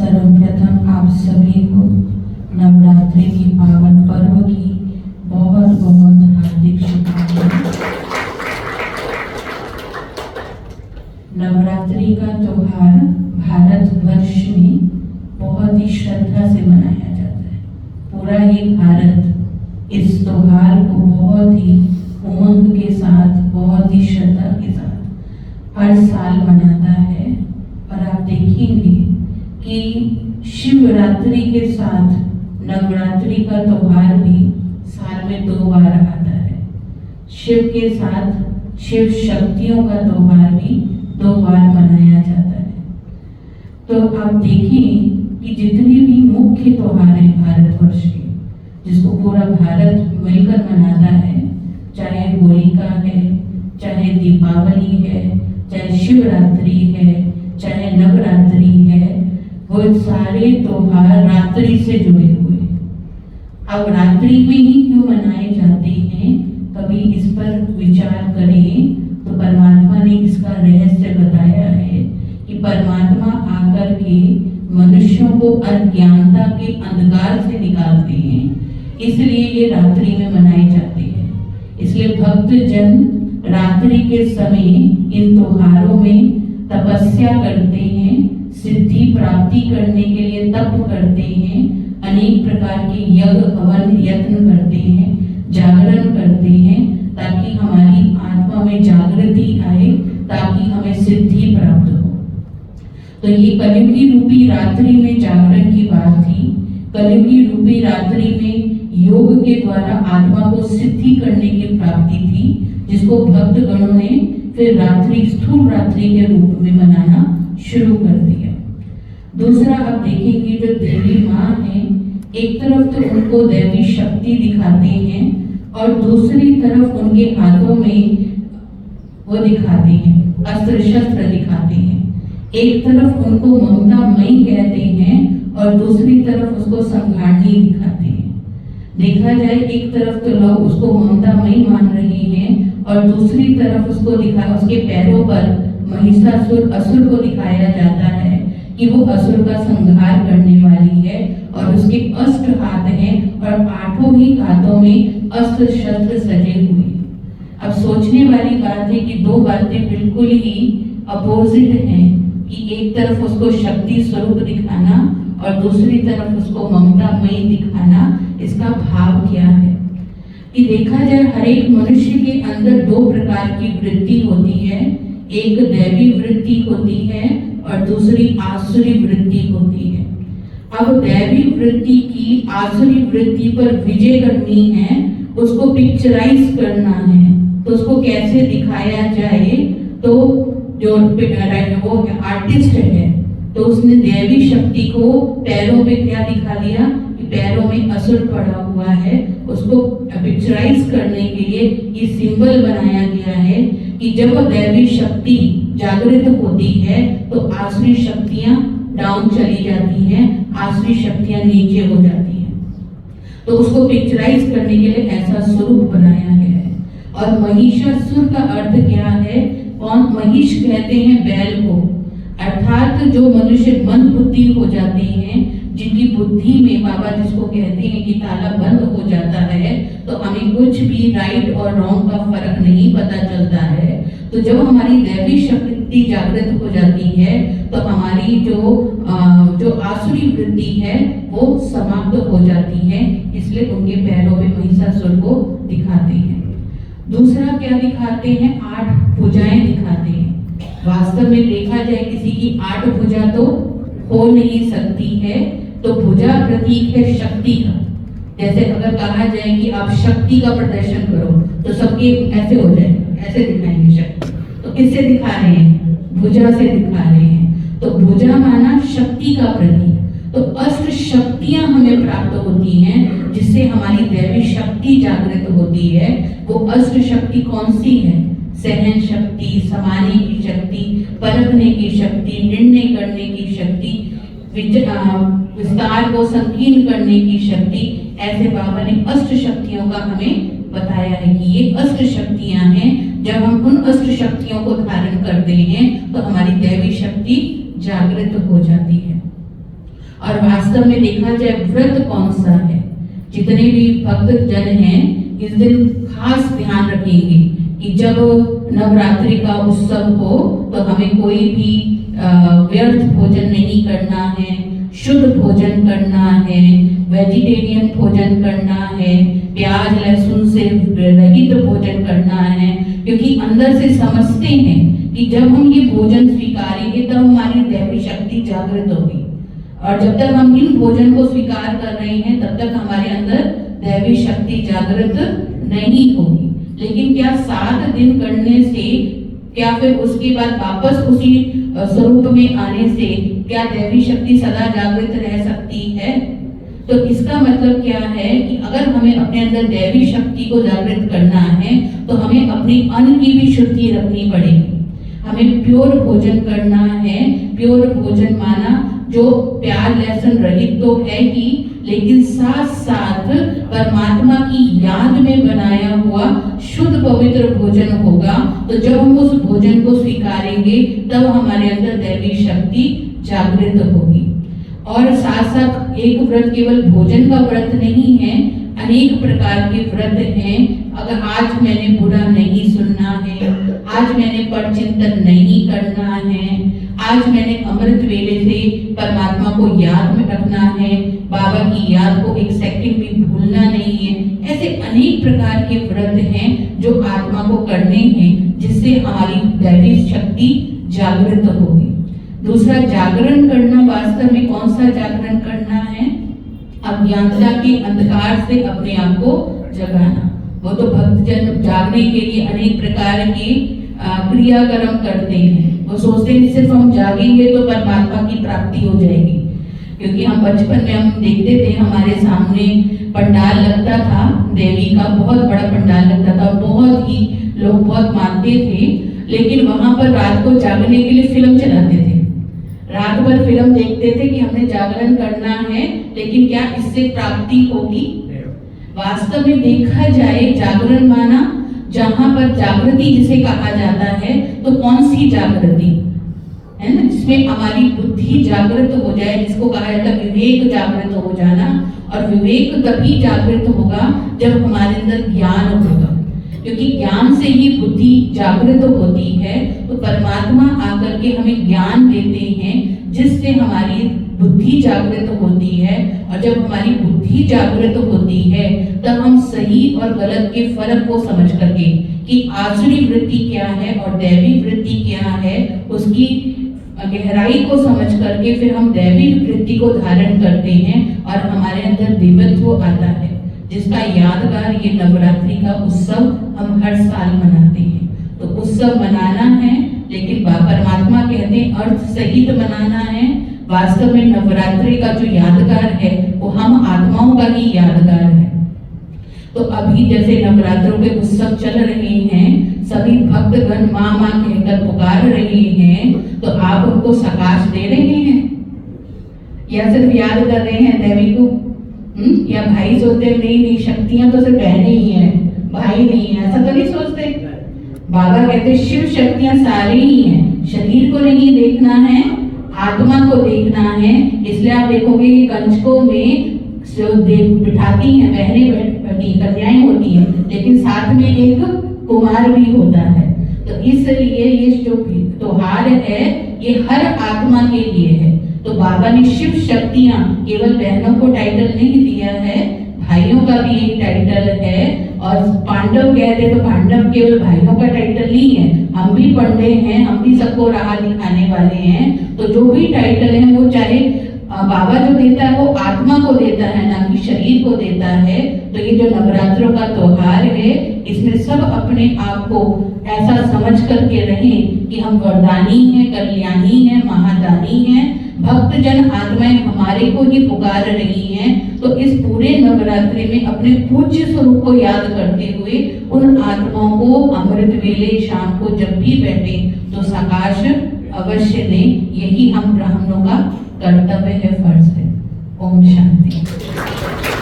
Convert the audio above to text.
सर्वप्रथम आप सभी को नवरात्रि की पावन पर्व की बहुत बहुत हार्दिक शुभकामनाएं। नवरात्रि का त्योहार भारतवर्ष में बहुत ही श्रद्धा से मनाया जाता है। पूरा ही भारत इस त्योहार को बहुत ही उमंग के साथ, बहुत ही श्रद्धा के साथ हर साल मनाता है। और आप देखेंगे कि शिवरात्रि के साथ नवरात्रि का त्योहार भी साल में 2 बार आता है। शिव के साथ शिव शक्तियों का त्योहार भी 2 बार मनाया जाता है। तो आप देखें कि जितने भी मुख्य त्योहार हैं भारतवर्ष के, जिसको पूरा भारत मिलकर मनाता है, चाहे होलिका है, चाहे दीपावली है, चाहे शिवरात्रि है, चाहे नवरात्रि है, वो सारे त्योहार रात्रि से जुड़े हुए हैं। अब रात्रि में ही क्यों मनाए जाते हैं, कभी इस पर विचार करें तो परमात्मा ने इसका रहस्य बताया है कि परमात्मा आकर के मनुष्यों को अज्ञानता के अंधकार से निकालते हैं, इसलिए ये रात्रि में मनाए जाते हैं। इसलिए भक्त जन रात्रि के समय इन त्योहारों में तपस्या करते हैं, सिद्धि प्राप्ति करने के लिए तप करते हैं, अनेक प्रकार के यज्ञ हवन यत्न करते हैं, जागरण करते हैं, ताकि हमारी आत्मा में जागृति आए, ताकि हमें सिद्धि प्राप्त हो। तो ये कलियुगी रूपी रात्रि में जागरण की बात थी। कलियुगी रूपी रात्रि में योग के द्वारा आत्मा को सिद्धि करने की प्राप्ति थी, जिसको भक्त गणों ने फिर रात्रि स्थूल रात्रि के रूप में मनाना शुरू कर दिया। दूसरा, आप देखेंगे जो देवी माँ है, एक तरफ तो उनको दैवी शक्ति दिखाते हैं और दूसरी तरफ उनके हाथों में वो दिखाते हैं, अस्त्र शस्त्र दिखाते हैं। एक तरफ उनको ममता मई कहते हैं और दूसरी तरफ उसको संहारणी दिखाते हैं। देखा जाए, एक तरफ तो लोग उसको ममता मई मान रहे हैं और दूसरी तरफ उसको उसके पैरों पर महिषासुर असुर को दिखाया जाता है कि वो असुर का संहार करने वाली है, और उसके अष्ट हाथ हैं और 8 ही हाथों में अस्त्र शस्त्र सजे हुए। अब सोचने वाली बात है कि 2 बातें बिल्कुल ही अपोजिट हैं, कि एक तरफ उसको शक्ति स्वरूप दिखाना और दूसरी तरफ उसको ममता मई दिखाना। इसका भाव क्या है कि देखा जाए, हर एक मनुष्य के अंदर 2 प्रकार की वृत्ति होती है। एक दैवी वृत्ति होती है और दूसरी आसुरी वृत्ति होती है। अब दैवी वृत्ति की आसुरी वृत्ति पर विजय करनी है, उसको पिक्चराइज करना है, तो उसको कैसे दिखाया जाए। तो जो वो आर्टिस्ट है, तो उसने दैवी शक्ति को पैरों पे क्या दिखा दिया कि पैरों में असुर पड़ा हुआ है। उसको पिक्चराइज करने के लिए ये सिंबल बनाया गया है कि जब दैवी शक्ति जागृत होती है तो आसुरी शक्तियां डाउन चली जाती हैं, आसुरी शक्तियां नीचे हो जाती हैं। तो उसको पिक्चराइज करने के लिए ऐसा स्वरूप बनाया गया है। और महिषासुर का अर्थ क्या है? कौन महिष कहते हैं बैल को, अर्थात जो मनुष्य मंद बुद्धि हो जाते हैं, जिनकी बुद्धि में बाबा जिसको कहते हैं कि ताला बंद हो जाता है, तो हमें कुछ भी राइट और रॉन्ग का फर्क नहीं पता चलता है। तो जब हमारी दैवी शक्ति जागृत हो जाती है तो हमारी जो आसुरी वृत्ति है वो समाप्त हो जाती है। इसलिए उनके पैरों में महिषासुर को दिखाते हैं। दूसरा क्या दिखाते हैं? 8 भुजाएं दिखाते हैं। वास्तव में देखा जाए, किसी की 8 भुजा तो हो नहीं सकती है, तो भुजा प्रतीक है शक्ति का। जैसे अगर कहा जाए कि आप शक्ति का प्रदर्शन करो, तो सबके ऐसे हो जाएगा, ऐसे दिखाएंगे शक्ति। तो किससे दिखा रहे हैं? भुजा से दिखा रहे हैं। तो भुजा माना शक्ति का प्रतीक। तो अष्ट शक्तियां हमें प्राप्त होती हैं, जिससे हमारी दैवी शक्ति जागृत होती है। वो अष्ट शक्ति कौन सी है? सहन शक्ति, समाने की शक्ति, परखने की शक्ति, निर्णय करने की शक्ति, विस्तार को संकीर्ण करने की शक्ति। ऐसे बाबा ने अष्ट शक्तियों का हमें बताया है कि ये अष्ट शक्तियां हैं। जब हम उन अष्ट शक्तियों को धारण करते हैं तो हमारी दैवी शक्ति जागृत हो जाती है। और वास्तव में देखा जाए व्रत कौन सा है, जितने भी भक्त जन हैं इस दिन खास ध्यान रखेंगे कि जब नवरात्रि का उत्सव हो तो हमें कोई भी व्यर्थ भोजन नहीं करना है, शुद्ध भोजन करना है, वेजिटेरियन भोजन करना है, प्याज लहसुन से रहित भोजन करना है, क्योंकि अंदर से समझते हैं कि जब हम ये भोजन स्वीकारेंगे तब हमारी दैवी शक्ति जागृत होगी, और जब तक हम इन भोजन को स्वीकार कर रहे हैं तब तक हमारे अंदर दैवी शक्ति जागृत नहीं होगी। लेकिन क्या 7 दिन करने से, क्या फिर उसके बाद वापस उसी स्वरूप में आने से क्या दैवी शक्ति सदा जागृत रह सकती है? तो इसका मतलब क्या है कि अगर हमें अपने अंदर दैवी शक्ति को जागृत करना है तो हमें अपनी अन्न की भी शुद्धि रखनी पड़ेगी। हमें प्योर भोजन करना है। प्योर भोजन माना जो प्याज लहसुन रहित तो है ही, लेकिन साथ साथ परमात्मा की याद में बनाया हुआ शुद्ध पवित्र भोजन होगा। तो जब हम उस भोजन को स्वीकारेंगे तब हमारे अंदर दैवी शक्ति जागृत होगी। और साथ साथ एक व्रत केवल भोजन का व्रत नहीं है, अनेक प्रकार के व्रत हैं। अगर आज मैंने बुरा नहीं सुनना है, आज मैंने परचिंतन नहीं करना है, आज मैंने अमृत वेले से परमात्मा को याद में रखना है, बाबा की याद को एक सेकंड भी भूलना नहीं है, ऐसे अनेक प्रकार के व्रत हैं जो आत्मा को करने हैं, जिससे हमारी दैवी शक्ति जागृत होगी। दूसरा, जागरण करना। वास्तव में कौन सा जागरण करना है? अज्ञानता के अंधकार से अपने आप को जगाना। वो तो भक्तजन जागने के लिए अनेक प्रकार के क्रियाक्रम करते हैं। वो सोचते हैं सिर्फ हम जागेंगे तो परमात्मा की प्राप्ति हो जाएगी। क्योंकि हम बचपन में हम देखते थे, हमारे सामने पंडाल लगता था, देवी का बहुत बड़ा पंडाल लगता था, बहुत ही लोग बहुत मानते थे। लेकिन वहां पर रात को जागने के लिए फिल्म चलाते थे, रात भर फिल्म देखते थे कि हमने जागरण करना है, लेकिन क्या इससे प्राप्ति होगी? वास्तव में देखा जाए, जागरण माना जहां पर जागृति जिसे कहा जाता है, तो कौन सी जागृति है ना, जिसमें हमारी बुद्धि जागृत हो जाए, जिसको कहा जाता है विवेक जागृत हो जाना। और विवेक तभी जागृत होगा जब हमारे अंदर ज्ञान होगा, क्योंकि ज्ञान से ही बुद्धि जागृत होती है। तो परमात्मा आकर के हमें ज्ञान देते हैं, जिससे हमारी बुद्धि जागृत होती है। और जब हमारी बुद्धि जागृत होती है तब हम सही और गलत के फर्क को समझ करके कि आसुरी वृत्ति क्या है और दैवी वृत्ति क्या है, उसकी गहराई को समझ करके फिर हम दैवी वृत्ति को धारण करते हैं और हमारे अंदर दिव्यत्व आता है, जिसका यादगार ये नवरात्रि का उत्सव हम हर साल मनाते हैं। तो उत्सव मनाना है, लेकिन परमात्मा कहते हैं अर्थ सहित मनाना है। वास्तव में नवरात्रि का जो यादगार है वो हम आत्माओं का ही यादगार है। तो अभी जैसे नवरात्रों के उत्सव चल रहे हैं, सभी भक्तगण माँ माँ कहकर पुकार रहे हैं, तो आप उनको सकाश दे रहे हैं या सिर्फ याद कर रहे हैं देवी को? या भाई सोचते हैं नहीं शक्तियां तो सिर्फ बहने ही हैं, भाई नहीं है, ऐसा तो नहीं सोचते? बाबा कहते शिव शक्तियां सारी ही हैं, शरीर को नहीं देखना है, आत्मा को देखना है। इसलिए आप देखोगे कि कंचकों में बिठाती हैं बहनें, कन्याएं होती हैं, लेकिन साथ में एक कुमार भी होता है। तो इसलिए ये जो त्योहार है ये हर आत्मा के लिए है। तो बाबा ने शिव शक्तियां केवल बहनों को टाइटल नहीं दिया है, भाइयों का भी एक टाइटल है। और पांडव कहते तो पांडव केवल भाइयों का टाइटल नहीं है, हम भी पंडे हैं, हम भी सबको राह दिखाने वाले हैं। तो जो भी टाइटल है वो चाहे बाबा जो देता है वो आत्मा को देता है, ना कि शरीर को देता है। तो ये जो नवरात्रों का त्योहार है, इसमें सब अपने आप को ऐसा समझ करके रहें कि हम वरदानी हैं, कल्याणी हैं, महादानी हैं। भक्तजन आत्माएं हमारे को ही पुकार रही हैं। तो इस पूरे नवरात्रि में अपने पूज्य स्वरूप को याद करते हुए उन आत्माओं को अमृत वेले शाम को जब भी बैठे तो सकाश अवश्य दें। यही हम ब्राह्मणों का कर्तव्य है, फर्ज है। ओम शांति।